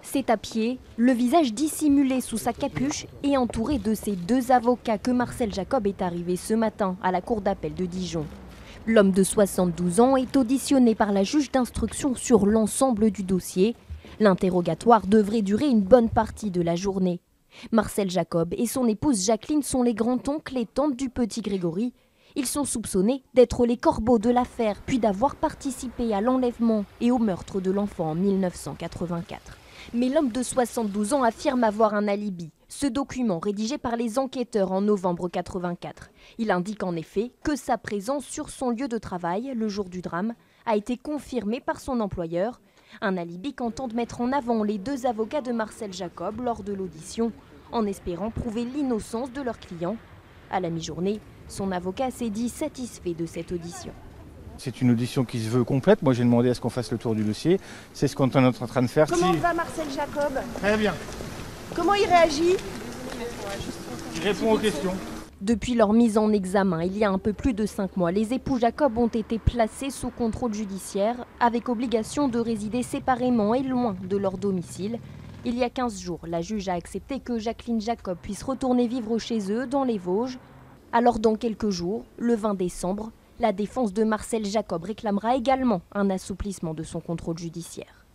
C'est à pied, le visage dissimulé sous sa capuche et entouré de ses deux avocats que Marcel Jacob est arrivé ce matin à la cour d'appel de Dijon. L'homme de 72 ans est auditionné par la juge d'instruction sur l'ensemble du dossier. L'interrogatoire devrait durer une bonne partie de la journée. Marcel Jacob et son épouse Jacqueline sont les grands-oncles et tantes du petit Grégory. Ils sont soupçonnés d'être les corbeaux de l'affaire, puis d'avoir participé à l'enlèvement et au meurtre de l'enfant en 1984. Mais l'homme de 72 ans affirme avoir un alibi. Ce document, rédigé par les enquêteurs en novembre 84, il indique en effet que sa présence sur son lieu de travail, le jour du drame, a été confirmée par son employeur. Un alibi qu'entendent mettre en avant les deux avocats de Marcel Jacob lors de l'audition, en espérant prouver l'innocence de leur client. À la mi-journée, son avocat s'est dit satisfait de cette audition. C'est une audition qui se veut complète. Moi, j'ai demandé à ce qu'on fasse le tour du dossier. C'est ce qu'on est en train de faire. Comment va Marcel Jacob? Très bien. Comment il réagit? Il répond aux questions. Depuis leur mise en examen, il y a un peu plus de 5 mois, les époux Jacob ont été placés sous contrôle judiciaire avec obligation de résider séparément et loin de leur domicile. Il y a 15 jours, la juge a accepté que Jacqueline Jacob puisse retourner vivre chez eux dans les Vosges. Alors dans quelques jours, le 20 décembre, la défense de Marcel Jacob réclamera également un assouplissement de son contrôle judiciaire.